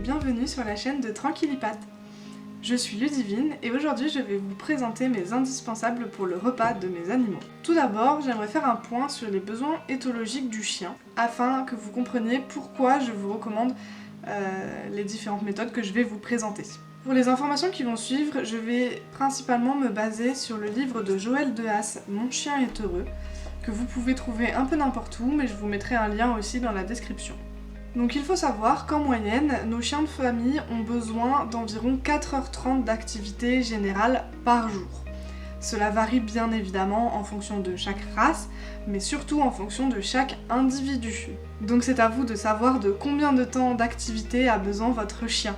bienvenue sur la chaîne de Tranquillipat. Je suis Ludivine et aujourd'hui je vais vous présenter mes indispensables pour le repas de mes animaux. Tout d'abord, j'aimerais faire un point sur les besoins éthologiques du chien afin que vous compreniez pourquoi je vous recommande les différentes méthodes que je vais vous présenter. Pour les informations qui vont suivre, je vais principalement me baser sur le livre de Joël Dehaas, Mon chien est heureux, que vous pouvez trouver un peu n'importe où, mais je vous mettrai un lien aussi dans la description. Donc il faut savoir qu'en moyenne, nos chiens de famille ont besoin d'environ 4h30 d'activité générale par jour. Cela varie bien évidemment en fonction de chaque race, mais surtout en fonction de chaque individu. Donc c'est à vous de savoir de combien de temps d'activité a besoin votre chien.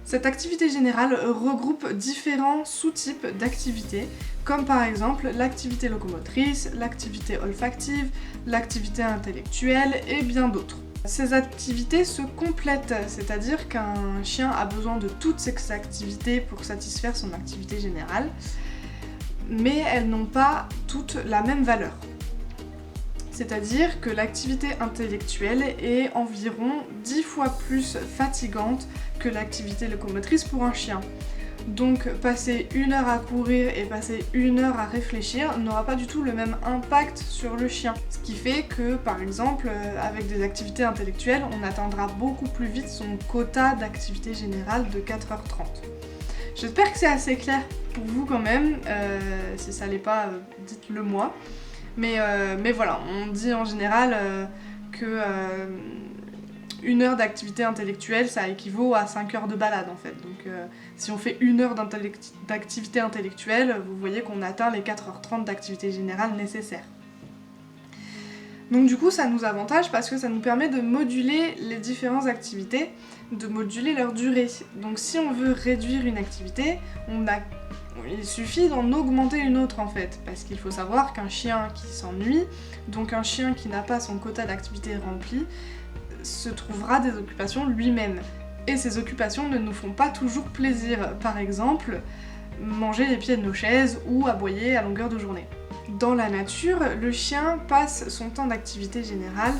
Cette activité générale regroupe différents sous-types d'activités, comme par exemple l'activité locomotrice, l'activité olfactive, l'activité intellectuelle et bien d'autres. Ces activités se complètent, c'est-à-dire qu'un chien a besoin de toutes ces activités pour satisfaire son activité générale, mais elles n'ont pas toutes la même valeur. C'est-à-dire que l'activité intellectuelle est environ 10 fois plus fatigante que l'activité locomotrice pour un chien. Donc passer 1 heure à courir et passer 1 heure à réfléchir n'aura pas du tout le même impact sur le chien. Ce qui fait que par exemple avec des activités intellectuelles, on atteindra beaucoup plus vite son quota d'activité générale de 4h30. J'espère que c'est assez clair pour vous quand même, si ça l'est pas, dites-le moi. Mais voilà, on dit en général que 1 heure d'activité intellectuelle, ça équivaut à 5 heures de balade en fait. Donc si on fait 1 heure d'activité intellectuelle, vous voyez qu'on atteint les 4h30 d'activité générale nécessaires. Donc du coup ça nous avantage parce que ça nous permet de moduler les différentes activités, de moduler leur durée. Donc si on veut réduire une activité, il suffit d'en augmenter une autre en fait, parce qu'il faut savoir qu'un chien qui s'ennuie, donc un chien qui n'a pas son quota d'activité rempli, se trouvera des occupations lui-même. Et ces occupations ne nous font pas toujours plaisir. Par exemple, manger les pieds de nos chaises ou aboyer à longueur de journée. Dans la nature, le chien passe son temps d'activité générale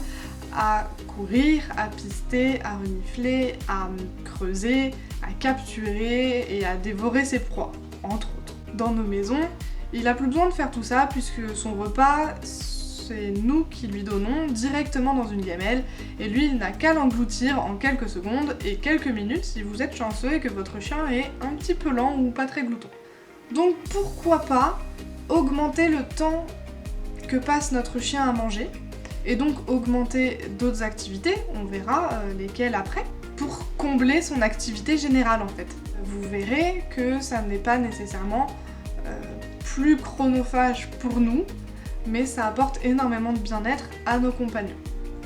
à courir, à pister, à renifler, à creuser, à capturer et à dévorer ses proies, entre autres. Dans nos maisons, il n'a plus besoin de faire tout ça puisque son repas, c'est nous qui lui donnons directement dans une gamelle et lui il n'a qu'à l'engloutir en quelques secondes et quelques minutes si vous êtes chanceux et que votre chien est un petit peu lent ou pas très glouton. Donc pourquoi pas augmenter le temps que passe notre chien à manger et donc augmenter d'autres activités, on verra lesquelles après, pour combler son activité générale en fait. Vous verrez que ça n'est pas nécessairement plus chronophage pour nous, mais ça apporte énormément de bien-être à nos compagnons.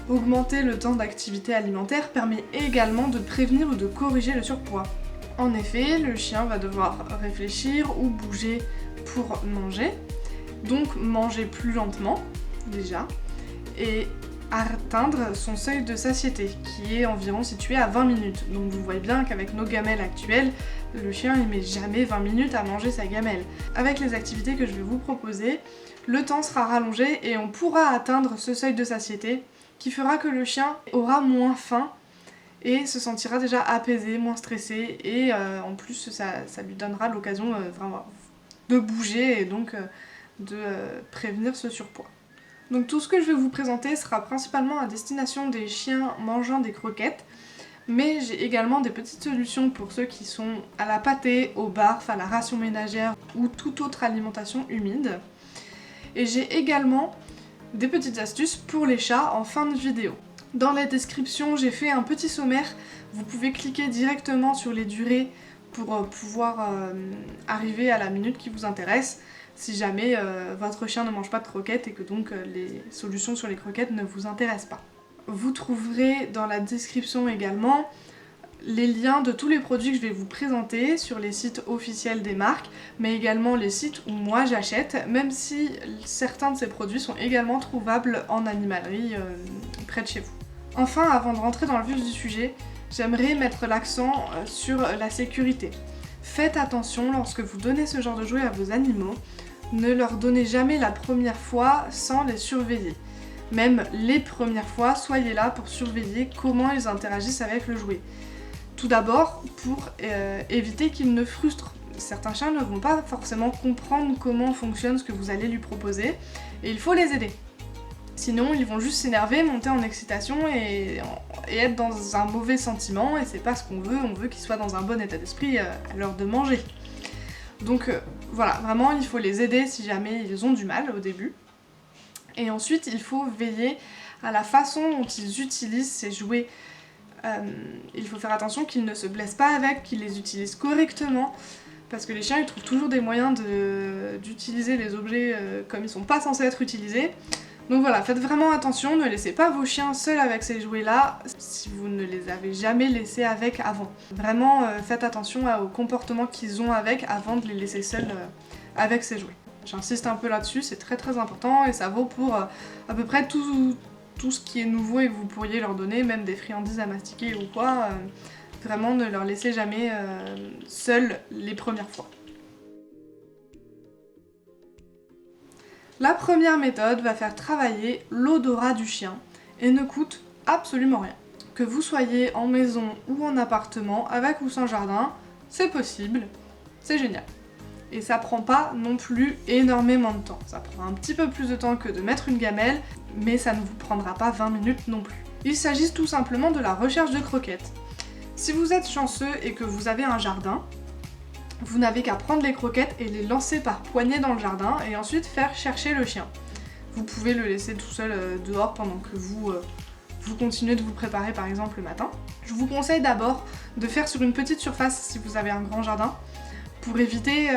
Augmenter le temps d'activité alimentaire permet également de prévenir ou de corriger le surpoids. En effet, le chien va devoir réfléchir ou bouger pour manger, donc manger plus lentement déjà, et atteindre son seuil de satiété, qui est environ situé à 20 minutes. Donc vous voyez bien qu'avec nos gamelles actuelles, le chien il met jamais 20 minutes à manger sa gamelle. Avec les activités que je vais vous proposer, le temps sera rallongé et on pourra atteindre ce seuil de satiété qui fera que le chien aura moins faim et se sentira déjà apaisé, moins stressé et en plus ça lui donnera l'occasion vraiment de bouger et donc de prévenir ce surpoids. Donc tout ce que je vais vous présenter sera principalement à destination des chiens mangeant des croquettes, mais j'ai également des petites solutions pour ceux qui sont à la pâtée, au barf, à la ration ménagère ou toute autre alimentation humide. Et j'ai également des petites astuces pour les chats en fin de vidéo. Dans la description, j'ai fait un petit sommaire, vous pouvez cliquer directement sur les durées pour pouvoir arriver à la minute qui vous intéresse, si jamais votre chien ne mange pas de croquettes et que donc les solutions sur les croquettes ne vous intéressent pas. Vous trouverez dans la description également les liens de tous les produits que je vais vous présenter sur les sites officiels des marques, mais également les sites où moi j'achète, même si certains de ces produits sont également trouvables en animalerie près de chez vous. Enfin, avant de rentrer dans le vif du sujet, j'aimerais mettre l'accent sur la sécurité. Faites attention lorsque vous donnez ce genre de jouet à vos animaux, ne leur donnez jamais la première fois sans les surveiller. Même les premières fois, soyez là pour surveiller comment ils interagissent avec le jouet. Tout d'abord pour éviter qu'il ne frustre. Certains chiens ne vont pas forcément comprendre comment fonctionne ce que vous allez lui proposer et il faut les aider. Sinon ils vont juste s'énerver, monter en excitation et être dans un mauvais sentiment et c'est pas ce qu'on veut qu'ils soient dans un bon état d'esprit à l'heure de manger. Donc voilà, vraiment il faut les aider si jamais ils ont du mal au début. Et ensuite il faut veiller à la façon dont ils utilisent ces jouets. Il faut faire attention qu'ils ne se blessent pas avec, qu'ils les utilisent correctement. Parce que les chiens ils trouvent toujours des moyens d'utiliser les objets comme ils sont pas censés être utilisés. Donc voilà, faites vraiment attention, ne laissez pas vos chiens seuls avec ces jouets là si vous ne les avez jamais laissés avec avant. Vraiment faites attention au comportement qu'ils ont avec avant de les laisser seuls avec ces jouets. J'insiste un peu là-dessus, c'est très très important et ça vaut pour à peu près tout ce qui est nouveau et que vous pourriez leur donner, même des friandises à mastiquer ou quoi. Vraiment ne leur laissez jamais seuls les premières fois. La première méthode va faire travailler l'odorat du chien et ne coûte absolument rien. Que vous soyez en maison ou en appartement, avec ou sans jardin, c'est possible, c'est génial. Et ça prend pas non plus énormément de temps. Ça prend un petit peu plus de temps que de mettre une gamelle, mais ça ne vous prendra pas 20 minutes non plus. Il s'agit tout simplement de la recherche de croquettes. Si vous êtes chanceux et que vous avez un jardin, vous n'avez qu'à prendre les croquettes et les lancer par poignées dans le jardin et ensuite faire chercher le chien. Vous pouvez le laisser tout seul dehors pendant que vous continuez de vous préparer par exemple le matin. Je vous conseille d'abord de faire sur une petite surface si vous avez un grand jardin pour éviter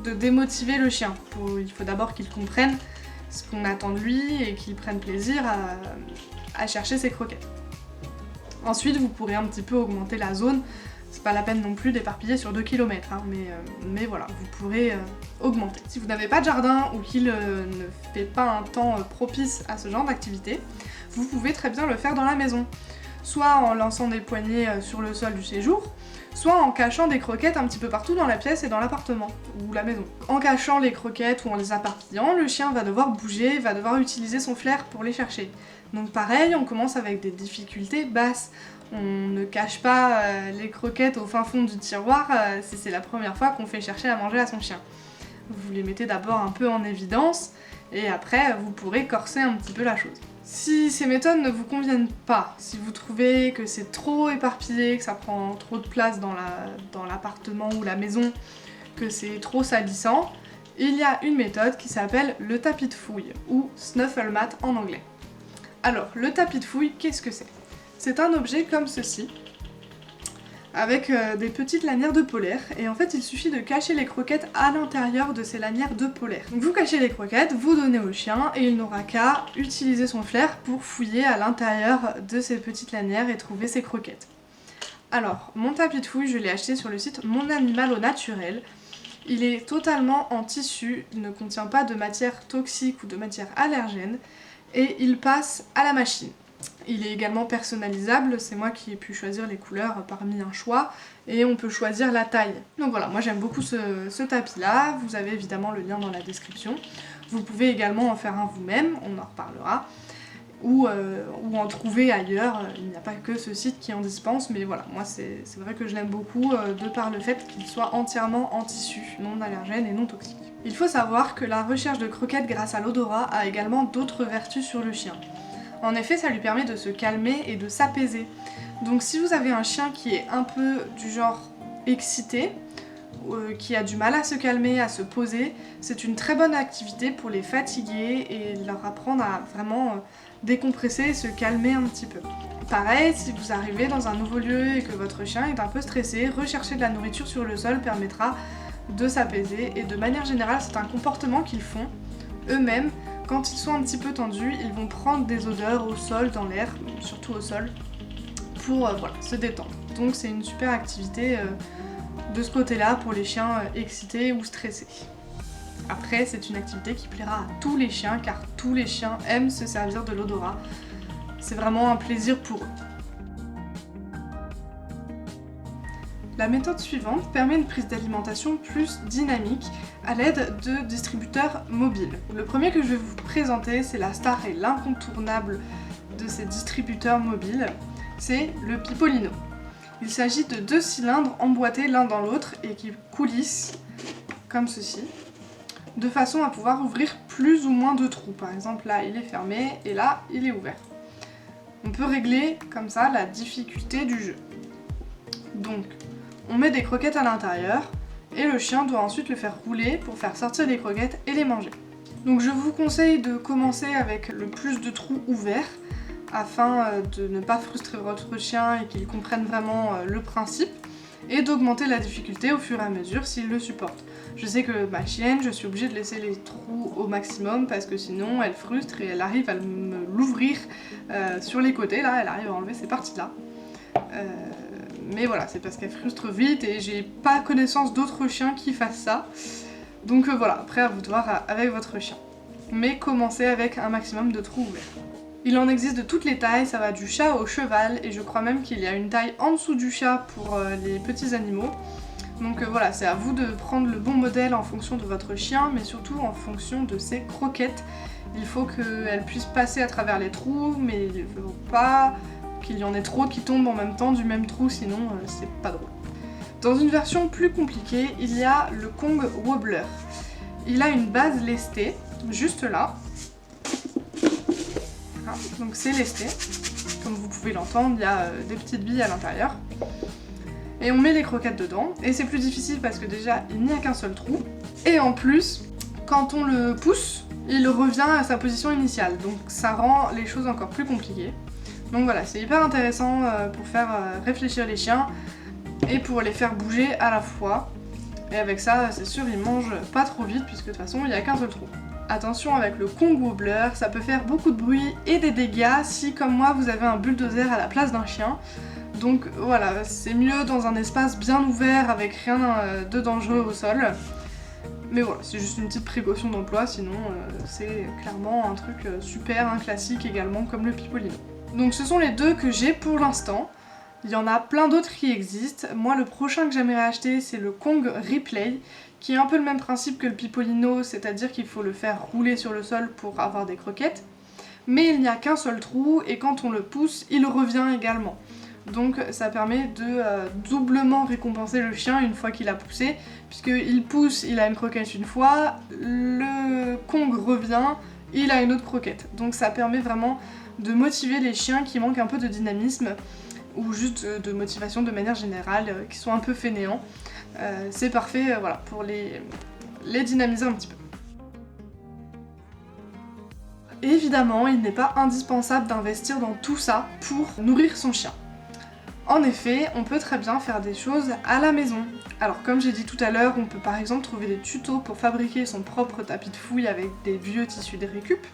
de démotiver le chien. Il faut d'abord qu'il comprenne ce qu'on attend de lui et qu'il prenne plaisir à chercher ses croquettes. Ensuite, vous pourrez un petit peu augmenter la zone. C'est pas la peine non plus d'éparpiller sur 2 km, hein, mais voilà, vous pourrez augmenter. Si vous n'avez pas de jardin ou qu'il ne fait pas un temps propice à ce genre d'activité, vous pouvez très bien le faire dans la maison. Soit en lançant des poignées sur le sol du séjour, soit en cachant des croquettes un petit peu partout dans la pièce et dans l'appartement, ou la maison. En cachant les croquettes ou en les éparpillant, le chien va devoir bouger, va devoir utiliser son flair pour les chercher. Donc pareil, on commence avec des difficultés basses. On ne cache pas les croquettes au fin fond du tiroir si c'est la première fois qu'on fait chercher à manger à son chien. Vous les mettez d'abord un peu en évidence et après vous pourrez corser un petit peu la chose. Si ces méthodes ne vous conviennent pas, si vous trouvez que c'est trop éparpillé, que ça prend trop de place dans l'appartement ou la maison, que c'est trop salissant, il y a une méthode qui s'appelle le tapis de fouille ou snuffle mat en anglais. Alors, le tapis de fouille, qu'est-ce que c'est ? C'est un objet comme ceci, avec des petites lanières de polaire, et en fait il suffit de cacher les croquettes à l'intérieur de ces lanières de polaire. Donc vous cachez les croquettes, vous donnez au chien, et il n'aura qu'à utiliser son flair pour fouiller à l'intérieur de ces petites lanières et trouver ses croquettes. Alors, mon tapis de fouille, je l'ai acheté sur le site Mon Animal au Naturel. Il est totalement en tissu, il ne contient pas de matière toxique ou de matière allergène, et il passe à la machine. Il est également personnalisable, c'est moi qui ai pu choisir les couleurs parmi un choix, et on peut choisir la taille. Donc voilà, moi j'aime beaucoup ce tapis là, vous avez évidemment le lien dans la description. Vous pouvez également en faire un vous-même, on en reparlera, ou en trouver ailleurs, il n'y a pas que ce site qui en dispense, mais voilà, moi c'est vrai que je l'aime beaucoup de par le fait qu'il soit entièrement en tissu, non allergène et non toxique. Il faut savoir que la recherche de croquettes grâce à l'odorat a également d'autres vertus sur le chien. En effet, ça lui permet de se calmer et de s'apaiser. Donc si vous avez un chien qui est un peu du genre excité, qui a du mal à se calmer, à se poser, c'est une très bonne activité pour les fatiguer et leur apprendre à vraiment décompresser et se calmer un petit peu. Pareil, si vous arrivez dans un nouveau lieu et que votre chien est un peu stressé, rechercher de la nourriture sur le sol permettra de s'apaiser et de manière générale c'est un comportement qu'ils font eux-mêmes. Quand ils sont un petit peu tendus, ils vont prendre des odeurs au sol, dans l'air, surtout au sol, pour se détendre. Donc c'est une super activité de ce côté-là pour les chiens excités ou stressés. Après, c'est une activité qui plaira à tous les chiens, car tous les chiens aiment se servir de l'odorat. C'est vraiment un plaisir pour eux. La méthode suivante permet une prise d'alimentation plus dynamique à l'aide de distributeurs mobiles. Le premier que je vais vous présenter, c'est la star et l'incontournable de ces distributeurs mobiles, c'est le Pipolino. Il s'agit de 2 cylindres emboîtés l'un dans l'autre et qui coulissent comme ceci, de façon à pouvoir ouvrir plus ou moins de trous. Par exemple là il est fermé et là il est ouvert. On peut régler comme ça la difficulté du jeu. Donc on met des croquettes à l'intérieur et le chien doit ensuite le faire rouler pour faire sortir les croquettes et les manger. Donc je vous conseille de commencer avec le plus de trous ouverts afin de ne pas frustrer votre chien et qu'il comprenne vraiment le principe, et d'augmenter la difficulté au fur et à mesure s'il le supporte. Je sais que ma chienne, je suis obligée de laisser les trous au maximum parce que sinon elle frustre et elle arrive à me l'ouvrir sur les côtés, là elle arrive à enlever ces parties-là. Mais voilà, c'est parce qu'elle frustre vite et j'ai pas connaissance d'autres chiens qui fassent ça. Donc voilà, après à vous de voir avec votre chien. Mais commencez avec un maximum de trous ouverts. Il en existe de toutes les tailles, ça va du chat au cheval, et je crois même qu'il y a une taille en dessous du chat pour les petits animaux. Donc voilà, c'est à vous de prendre le bon modèle en fonction de votre chien, mais surtout en fonction de ses croquettes. Il faut qu'elle puisse passer à travers les trous, mais il ne faut pas qu'il y en ait trop qui tombent en même temps du même trou, sinon c'est pas drôle. Dans une version plus compliquée, il y a le Kong Wobbler. Il a une base lestée, juste là. Voilà, donc c'est lesté. Comme vous pouvez l'entendre, il y a des petites billes à l'intérieur. Et on met les croquettes dedans. Et c'est plus difficile parce que déjà, il n'y a qu'un seul trou. Et en plus, quand on le pousse, il revient à sa position initiale. Donc ça rend les choses encore plus compliquées. Donc voilà, c'est hyper intéressant pour faire réfléchir les chiens et pour les faire bouger à la fois. Et avec ça, c'est sûr, ils mangent pas trop vite puisque de toute façon, il n'y a qu'un seul trou. Attention avec le Kong Wobbler, ça peut faire beaucoup de bruit et des dégâts si, comme moi, vous avez un bulldozer à la place d'un chien. Donc voilà, c'est mieux dans un espace bien ouvert avec rien de dangereux au sol. Mais voilà, c'est juste une petite précaution d'emploi, sinon c'est clairement un truc super, un classique également comme le Pipolino. Donc ce sont les deux que j'ai pour l'instant. Il y en a plein d'autres qui existent. Moi le prochain que j'aimerais acheter c'est le Kong Replay, qui est un peu le même principe que le Pipolino, c'est-à-dire qu'il faut le faire rouler sur le sol pour avoir des croquettes. Mais il n'y a qu'un seul trou et quand on le pousse, il revient également. Donc ça permet de doublement récompenser le chien une fois qu'il a poussé, puisqu'il pousse, il a une croquette une fois, le Kong revient, il a une autre croquette. Donc ça permet vraiment de motiver les chiens qui manquent un peu de dynamisme, ou juste de motivation de manière générale, qui sont un peu fainéants. C'est parfait voilà, pour les dynamiser un petit peu. Évidemment, il n'est pas indispensable d'investir dans tout ça pour nourrir son chien. En effet, on peut très bien faire des choses à la maison. Alors comme j'ai dit tout à l'heure, on peut par exemple trouver des tutos pour fabriquer son propre tapis de fouille avec des vieux tissus de récup.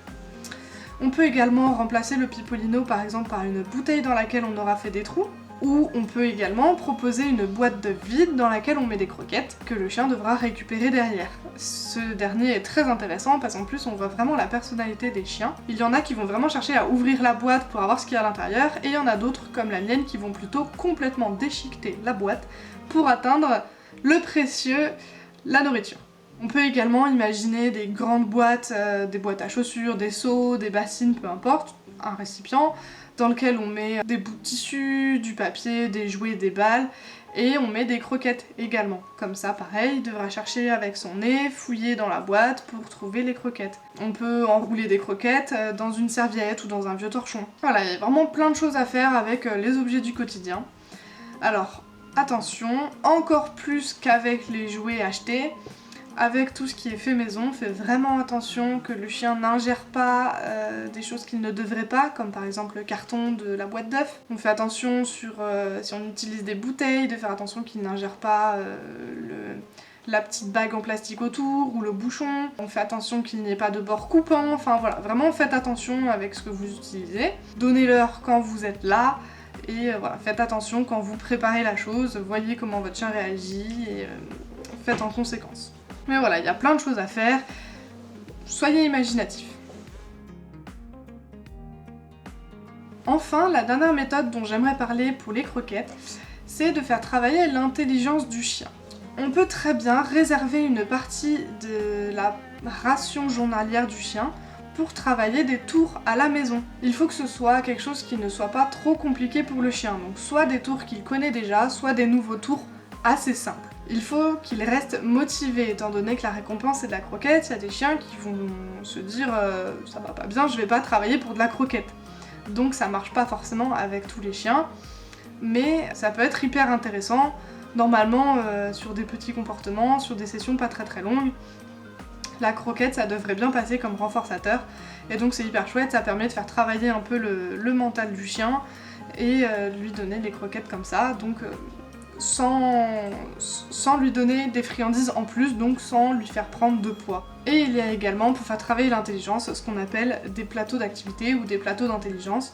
On peut également remplacer le Pipolino par exemple par une bouteille dans laquelle on aura fait des trous. Ou on peut également proposer une boîte d'œufs vide dans laquelle on met des croquettes que le chien devra récupérer derrière. Ce dernier est très intéressant parce qu'en plus on voit vraiment la personnalité des chiens. Il y en a qui vont vraiment chercher à ouvrir la boîte pour avoir ce qu'il y a à l'intérieur, et il y en a d'autres comme la mienne qui vont plutôt complètement déchiqueter la boîte pour atteindre le précieux, la nourriture. On peut également imaginer des grandes boîtes, des boîtes à chaussures, des seaux, des bassines, peu importe, un récipient, dans lequel on met des bouts de tissu, du papier, des jouets, des balles, et on met des croquettes également. Comme ça, pareil, il devra chercher avec son nez, fouiller dans la boîte pour trouver les croquettes. On peut enrouler des croquettes dans une serviette ou dans un vieux torchon. Voilà, il y a vraiment plein de choses à faire avec les objets du quotidien. Alors, attention, encore plus qu'avec les jouets achetés, avec tout ce qui est fait maison, faites vraiment attention que le chien n'ingère pas des choses qu'il ne devrait pas, comme par exemple le carton de la boîte d'œufs. On fait attention sur si on utilise des bouteilles, de faire attention qu'il n'ingère pas la petite bague en plastique autour ou le bouchon. On fait attention qu'il n'y ait pas de bord coupant, enfin voilà, vraiment faites attention avec ce que vous utilisez. Donnez-leur quand vous êtes là. Et voilà, faites attention quand vous préparez la chose, voyez comment votre chien réagit et faites en conséquence. Mais voilà, il y a plein de choses à faire, soyez imaginatifs. Enfin, la dernière méthode dont j'aimerais parler pour les croquettes, c'est de faire travailler l'intelligence du chien. On peut très bien réserver une partie de la ration journalière du chien pour travailler des tours à la maison. Il faut que ce soit quelque chose qui ne soit pas trop compliqué pour le chien, donc soit des tours qu'il connaît déjà, soit des nouveaux tours assez simples. Il faut qu'il reste motivé, étant donné que la récompense c'est de la croquette. Il y a des chiens qui vont se dire ça va pas bien, je vais pas travailler pour de la croquette. Donc ça marche pas forcément avec tous les chiens, mais ça peut être hyper intéressant, normalement sur des petits comportements, sur des sessions pas très longues. La croquette ça devrait bien passer comme renforçateur, et donc c'est hyper chouette, ça permet de faire travailler un peu le mental du chien, et lui donner les croquettes comme ça, donc sans lui donner des friandises en plus, donc sans lui faire prendre de poids. Et il y a également, pour faire travailler l'intelligence, ce qu'on appelle des plateaux d'activité ou des plateaux d'intelligence,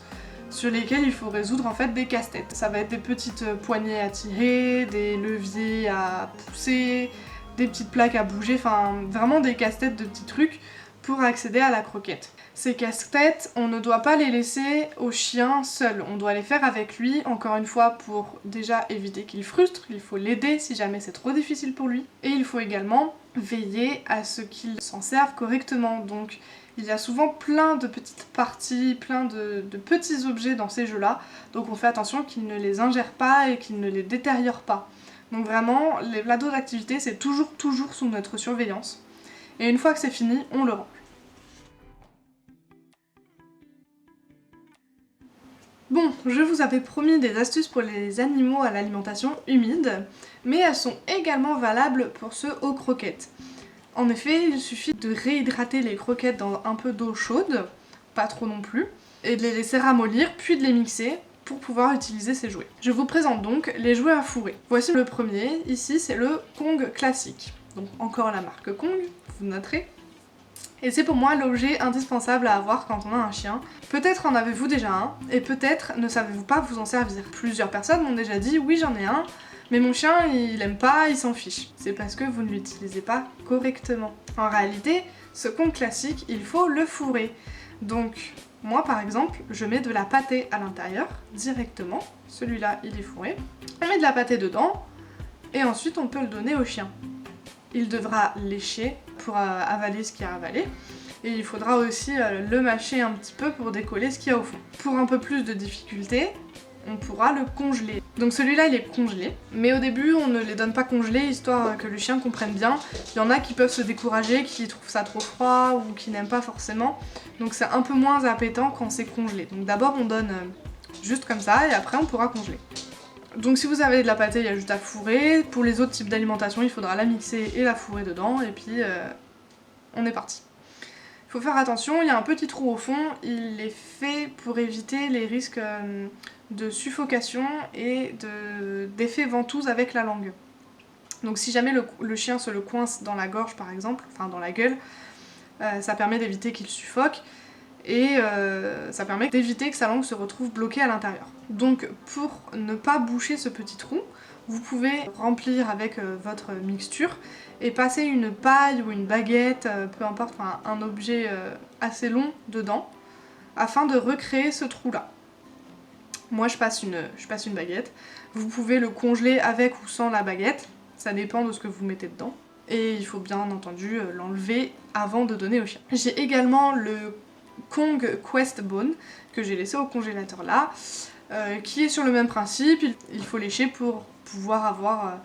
sur lesquels il faut résoudre en fait des casse-têtes. Ça va être des petites poignées à tirer, des leviers à pousser, des petites plaques à bouger, enfin vraiment des casse-têtes de petits trucs pour accéder à la croquette. Ces casse-têtes, on ne doit pas les laisser au chien seul, on doit les faire avec lui, encore une fois pour déjà éviter qu'il frustre, il faut l'aider si jamais c'est trop difficile pour lui, et il faut également veiller à ce qu'il s'en serve correctement. Donc il y a souvent plein de petites parties, plein de petits objets dans ces jeux-là, donc on fait attention qu'il ne les ingère pas et qu'il ne les détériore pas. Donc vraiment, les plateaux d'activité, c'est toujours sous notre surveillance, et une fois que c'est fini, on le range. Bon, je vous avais promis des astuces pour les animaux à l'alimentation humide, mais elles sont également valables pour ceux aux croquettes. En effet, il suffit de réhydrater les croquettes dans un peu d'eau chaude, pas trop non plus, et de les laisser ramollir, puis de les mixer pour pouvoir utiliser ces jouets. Je vous présente donc les jouets à fourrer. Voici le premier, ici c'est le Kong classique. Donc encore la marque Kong, vous noterez. Et c'est pour moi l'objet indispensable à avoir quand on a un chien. Peut-être en avez-vous déjà un, et peut-être ne savez-vous pas vous en servir. Plusieurs personnes m'ont déjà dit oui j'en ai un, mais mon chien il aime pas, il s'en fiche. C'est parce que vous ne l'utilisez pas correctement. En réalité, ce Kong classique, il faut le fourrer. Donc moi par exemple, je mets de la pâtée à l'intérieur, directement. Celui-là il est fourré. On met de la pâtée dedans, et ensuite on peut le donner au chien. Il devra lécher pour avaler ce qu'il y a à avaler, et il faudra aussi le mâcher un petit peu pour décoller ce qu'il y a au fond. Pour un peu plus de difficulté, on pourra le congeler. Donc celui-là il est congelé, mais au début on ne les donne pas congelés, histoire que le chien comprenne bien. Il y en a qui peuvent se décourager, qui trouvent ça trop froid ou qui n'aiment pas forcément, donc c'est un peu moins appétant quand c'est congelé. Donc d'abord on donne juste comme ça, et après on pourra congeler. Donc si vous avez de la pâtée, il y a juste à fourrer. Pour les autres types d'alimentation, il faudra la mixer et la fourrer dedans, et puis on est parti. Il faut faire attention, il y a un petit trou au fond, il est fait pour éviter les risques de suffocation et d'effet ventouse avec la langue. Donc si jamais le chien se le coince dans la gorge par exemple, enfin dans la gueule, ça permet d'éviter qu'il suffoque, et ça permet d'éviter que sa langue se retrouve bloquée à l'intérieur. Donc pour ne pas boucher ce petit trou, vous pouvez remplir avec votre mixture et passer une paille ou une baguette, peu importe, enfin, un objet assez long dedans, afin de recréer ce trou là. Moi je passe une baguette, vous pouvez le congeler avec ou sans la baguette, ça dépend de ce que vous mettez dedans, et il faut bien entendu l'enlever avant de donner au chien. J'ai également le Kong Quest Bone que j'ai laissé au congélateur là, qui est sur le même principe, il faut lécher pour pouvoir avoir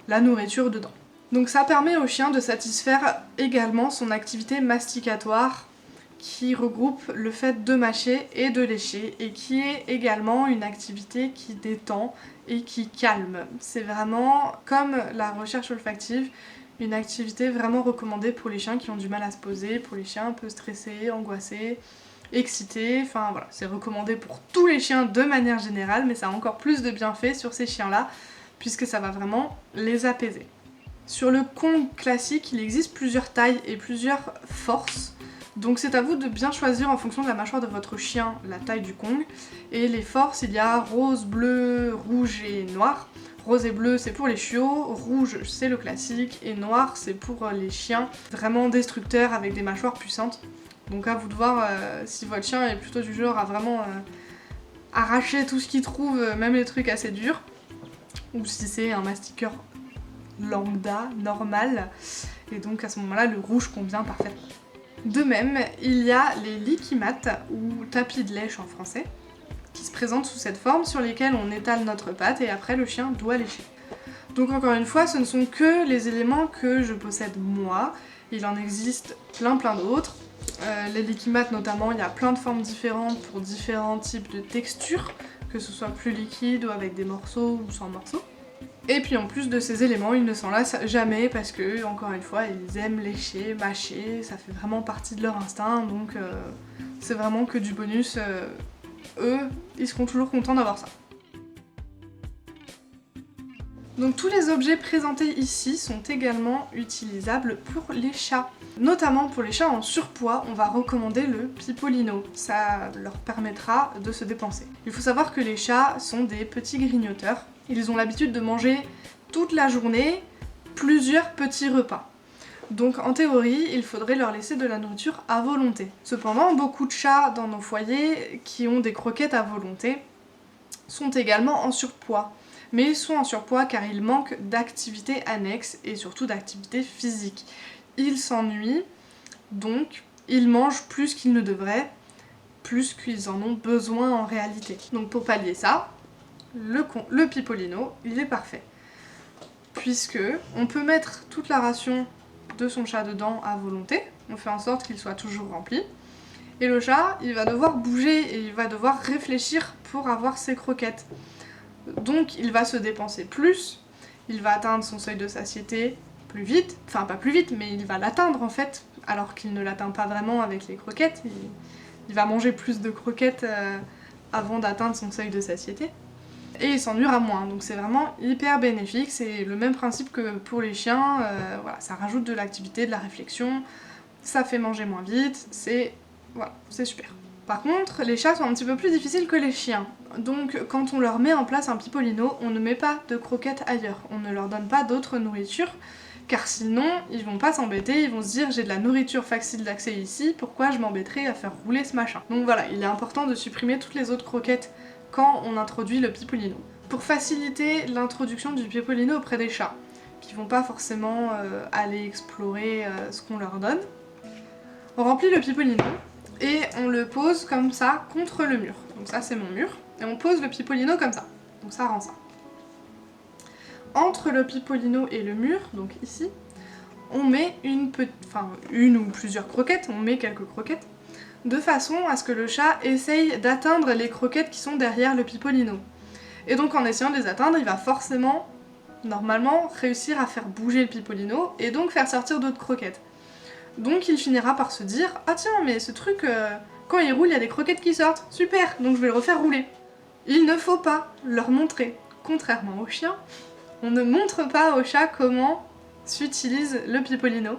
la nourriture dedans. Donc ça permet au chien de satisfaire également son activité masticatoire, qui regroupe le fait de mâcher et de lécher, et qui est également une activité qui détend et qui calme. C'est vraiment comme la recherche olfactive, une activité vraiment recommandée pour les chiens qui ont du mal à se poser, pour les chiens un peu stressés, angoissés, excités, enfin voilà, c'est recommandé pour tous les chiens de manière générale, mais ça a encore plus de bienfaits sur ces chiens-là, puisque ça va vraiment les apaiser. Sur le Kong classique, il existe plusieurs tailles et plusieurs forces, donc c'est à vous de bien choisir en fonction de la mâchoire de votre chien la taille du Kong, et les forces, il y a rose, bleu, rouge et noir. Rose et bleu c'est pour les chiots, rouge c'est le classique, et noir c'est pour les chiens vraiment destructeurs avec des mâchoires puissantes. Donc à vous de voir si votre chien est plutôt du genre à vraiment arracher tout ce qu'il trouve, même les trucs assez durs, ou si c'est un mastiqueur lambda, normal, et donc à ce moment-là le rouge convient parfaitement. De même, il y a les liquimates, ou tapis de lèche en français, qui se présentent sous cette forme sur lesquels on étale notre pâte et après le chien doit lécher. Donc encore une fois, ce ne sont que les éléments que je possède moi, il en existe plein d'autres. Les liquimates notamment, il y a plein de formes différentes pour différents types de textures, que ce soit plus liquide ou avec des morceaux ou sans morceaux. Et puis en plus de ces éléments, ils ne s'en lassent jamais parce que, encore une fois, ils aiment lécher, mâcher, ça fait vraiment partie de leur instinct, donc c'est vraiment que du bonus. Eux, ils seront toujours contents d'avoir ça. Donc tous les objets présentés ici sont également utilisables pour les chats. Notamment pour les chats en surpoids, on va recommander le Pipolino. Ça leur permettra de se dépenser. Il faut savoir que les chats sont des petits grignoteurs. Ils ont l'habitude de manger toute la journée plusieurs petits repas. Donc en théorie, il faudrait leur laisser de la nourriture à volonté. Cependant, beaucoup de chats dans nos foyers qui ont des croquettes à volonté sont également en surpoids. Mais ils sont en surpoids car ils manquent d'activités annexes et surtout d'activités physiques. Ils s'ennuient, donc ils mangent plus qu'ils ne devraient, plus qu'ils en ont besoin en réalité. Donc pour pallier ça, le Pipolino, il est parfait. Puisque on peut mettre toute la ration de son chat dedans à volonté, on fait en sorte qu'il soit toujours rempli, et le chat, il va devoir bouger et il va devoir réfléchir pour avoir ses croquettes. Donc il va se dépenser plus, il va atteindre son seuil de satiété plus vite, enfin pas plus vite, mais il va l'atteindre en fait, alors qu'il ne l'atteint pas vraiment avec les croquettes, il va manger plus de croquettes avant d'atteindre son seuil de satiété. Et il s'ennuiera moins, donc c'est vraiment hyper bénéfique, c'est le même principe que pour les chiens, voilà, ça rajoute de l'activité, de la réflexion, ça fait manger moins vite, voilà, c'est super. Par contre, les chats sont un petit peu plus difficiles que les chiens, donc quand on leur met en place un Pipolino, on ne met pas de croquettes ailleurs, on ne leur donne pas d'autre nourriture, car sinon ils vont pas s'embêter, ils vont se dire j'ai de la nourriture facile d'accès ici, pourquoi je m'embêterais à faire rouler ce machin. Donc voilà, il est important de supprimer toutes les autres croquettes quand on introduit le Pipolino. Pour faciliter l'introduction du Pipolino auprès des chats, qui vont pas forcément aller explorer ce qu'on leur donne, on remplit le Pipolino et on le pose comme ça contre le mur. Donc ça c'est mon mur, et on pose le Pipolino comme ça. Donc ça rend ça. Entre le Pipolino et le mur, donc ici, on met une ou plusieurs croquettes, on met quelques croquettes, de façon à ce que le chat essaye d'atteindre les croquettes qui sont derrière le Pipolino. Et donc en essayant de les atteindre, il va forcément, normalement, réussir à faire bouger le Pipolino et donc faire sortir d'autres croquettes. Donc il finira par se dire « Ah tiens, mais ce truc, quand il roule, il y a des croquettes qui sortent, super, donc je vais le refaire rouler. » Il ne faut pas leur montrer, contrairement aux chiens, on ne montre pas aux chats comment s'utilise le Pipolino.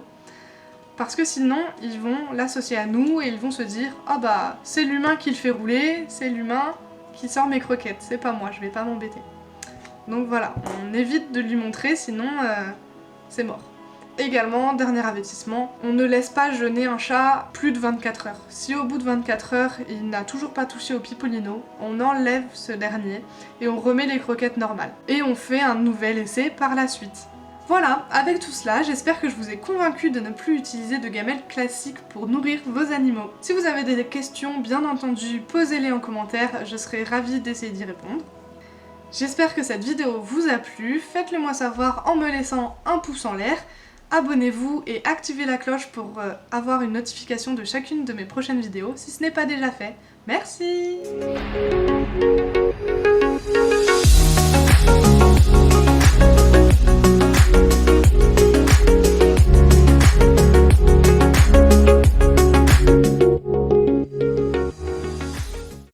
Parce que sinon, ils vont l'associer à nous et ils vont se dire « Ah bah, c'est l'humain qui le fait rouler, c'est l'humain qui sort mes croquettes, c'est pas moi, je vais pas m'embêter. » Donc voilà, on évite de lui montrer, sinon c'est mort. Également, dernier avertissement, on ne laisse pas jeûner un chat plus de 24 heures. Si au bout de 24 heures, il n'a toujours pas touché au Pipolino, on enlève ce dernier et on remet les croquettes normales. Et on fait un nouvel essai par la suite. Voilà, avec tout cela, j'espère que je vous ai convaincu de ne plus utiliser de gamelles classiques pour nourrir vos animaux. Si vous avez des questions, bien entendu, posez-les en commentaire, je serai ravie d'essayer d'y répondre. J'espère que cette vidéo vous a plu, faites-le moi savoir en me laissant un pouce en l'air, abonnez-vous et activez la cloche pour avoir une notification de chacune de mes prochaines vidéos si ce n'est pas déjà fait. Merci!